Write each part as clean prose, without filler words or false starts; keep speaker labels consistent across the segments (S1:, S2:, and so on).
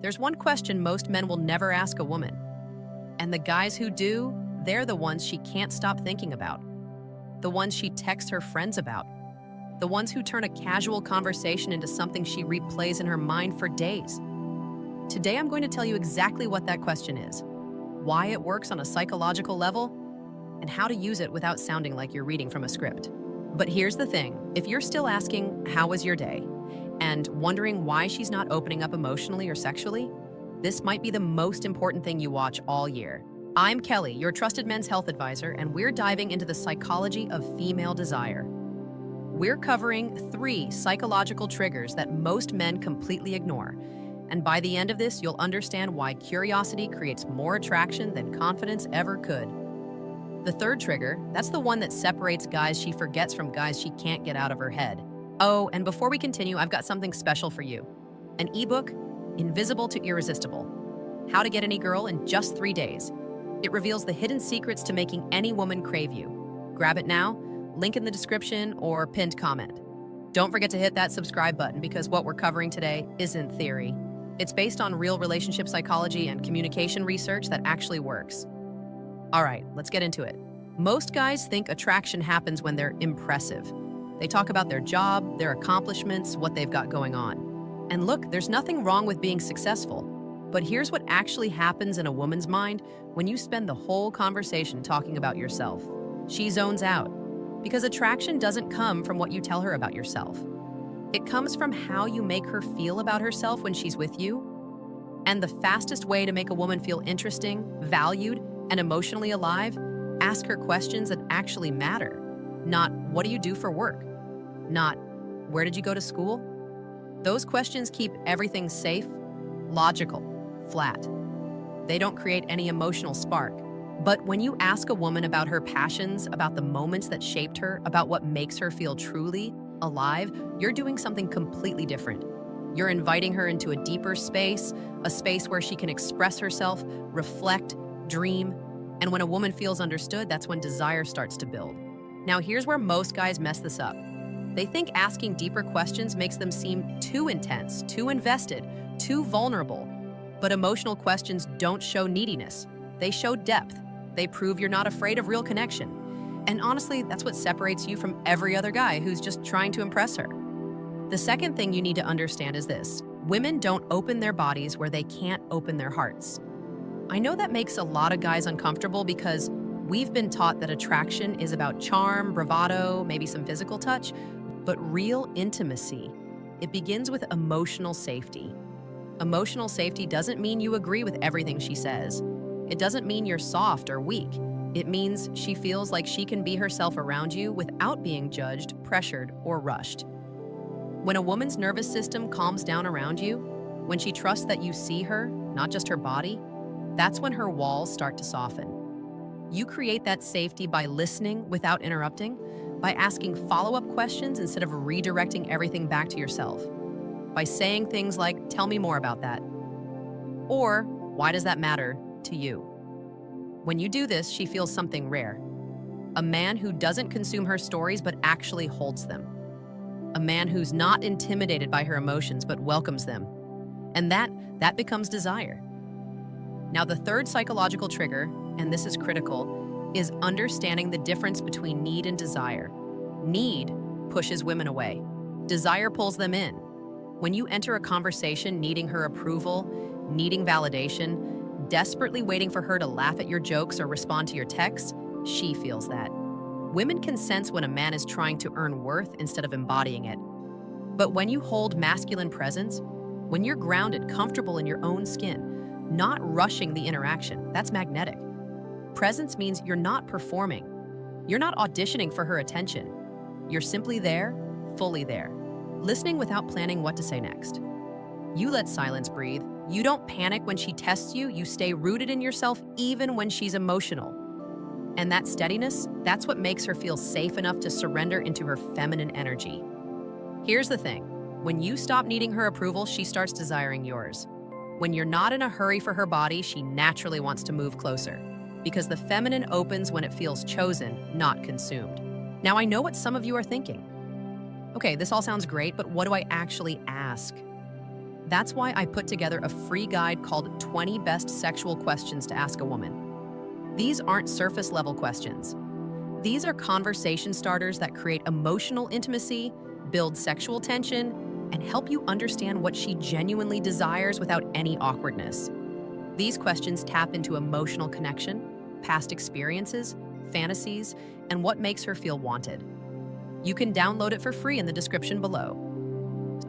S1: There's one question most men will never ask a woman. And the guys who do, they're the ones she can't stop thinking about. The ones she texts her friends about. The ones who turn a casual conversation into something she replays in her mind for days. Today, I'm going to tell you exactly what that question is, why it works on a psychological level, and how to use it without sounding like you're reading from a script. But here's the thing, if you're still asking, how was your day? And wondering why she's not opening up emotionally or sexually, this might be the most important thing you watch all year. I'm Kelly, your trusted men's health advisor, and we're diving into the psychology of female desire. We're covering 3 psychological triggers that most men completely ignore. And by the end of this, you'll understand why curiosity creates more attraction than confidence ever could. The 3rd trigger, that's the one that separates guys she forgets from guys she can't get out of her head. Oh, and before we continue, I've got something special for you. An ebook, Invisible to Irresistible. How to Get Any Girl in Just 3 Days. It reveals the hidden secrets to making any woman crave you. Grab it now, link in the description or pinned comment. Don't forget to hit that subscribe button because what we're covering today isn't theory. It's based on real relationship psychology and communication research that actually works. All right, let's get into it. Most guys think attraction happens when they're impressive. They talk about their job, their accomplishments, what they've got going on. And look, there's nothing wrong with being successful. But here's what actually happens in a woman's mind when you spend the whole conversation talking about yourself. She zones out. Because attraction doesn't come from what you tell her about yourself. It comes from how you make her feel about herself when she's with you. And the fastest way to make a woman feel interesting, valued, and emotionally alive, ask her questions that actually matter. Not, what do you do for work? Not, where did you go to school? Those questions keep everything safe, logical, flat. They don't create any emotional spark. But when you ask a woman about her passions, about the moments that shaped her, about what makes her feel truly alive, you're doing something completely different. You're inviting her into a deeper space, a space where she can express herself, reflect, dream. And when a woman feels understood, that's when desire starts to build. Now, here's where most guys mess this up. They think asking deeper questions makes them seem too intense, too invested, too vulnerable. But emotional questions don't show neediness. They show depth. They prove you're not afraid of real connection. And honestly, that's what separates you from every other guy who's just trying to impress her. The second thing you need to understand is this. Women don't open their bodies where they can't open their hearts. I know that makes a lot of guys uncomfortable because we've been taught that attraction is about charm, bravado, maybe some physical touch, but real intimacy, it begins with emotional safety. Emotional safety doesn't mean you agree with everything she says. It doesn't mean you're soft or weak. It means she feels like she can be herself around you without being judged, pressured, or rushed. When a woman's nervous system calms down around you, when she trusts that you see her, not just her body, that's when her walls start to soften. You create that safety by listening without interrupting, by asking follow-up questions instead of redirecting everything back to yourself, by saying things like, tell me more about that, or why does that matter to you? When you do this, she feels something rare. A man who doesn't consume her stories but actually holds them. A man who's not intimidated by her emotions but welcomes them. And that becomes desire. Now, the 3rd psychological trigger, and this is critical, is understanding the difference between need and desire. Need pushes women away. Desire pulls them in. When you enter a conversation needing her approval, needing validation, desperately waiting for her to laugh at your jokes or respond to your texts, she feels that. Women can sense when a man is trying to earn worth instead of embodying it. But when you hold masculine presence, when you're grounded, comfortable in your own skin, not rushing the interaction, that's magnetic. Presence means you're not performing. You're not auditioning for her attention. You're simply there, fully there, listening without planning what to say next. You let silence breathe. You don't panic when she tests you. You stay rooted in yourself even when she's emotional. And that steadiness, that's what makes her feel safe enough to surrender into her feminine energy. Here's the thing. When you stop needing her approval, she starts desiring yours. When you're not in a hurry for her body, she naturally wants to move closer. Because the feminine opens when it feels chosen, not consumed. Now, I know what some of you are thinking. Okay, this all sounds great, but what do I actually ask? That's why I put together a free guide called 20 Best Sexual Questions to Ask a Woman. These aren't surface-level questions. These are conversation starters that create emotional intimacy, build sexual tension, and help you understand what she genuinely desires without any awkwardness. These questions tap into emotional connection, past experiences, fantasies, and what makes her feel wanted. You can download it for free in the description below.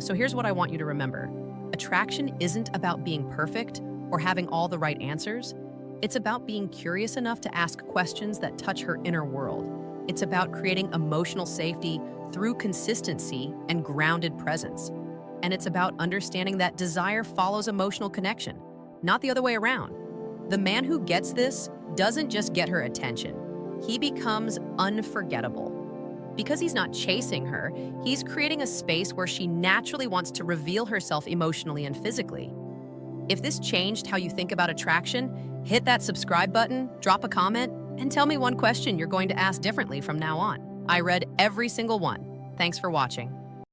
S1: So here's what I want you to remember. Attraction isn't about being perfect or having all the right answers. It's about being curious enough to ask questions that touch her inner world. It's about creating emotional safety through consistency and grounded presence. And it's about understanding that desire follows emotional connection, not the other way around. The man who gets this doesn't just get her attention. He becomes unforgettable. Because he's not chasing her, he's creating a space where she naturally wants to reveal herself emotionally and physically. If this changed how you think about attraction, hit that subscribe button, drop a comment, and tell me one question you're going to ask differently from now on. I read every single one. Thanks for watching.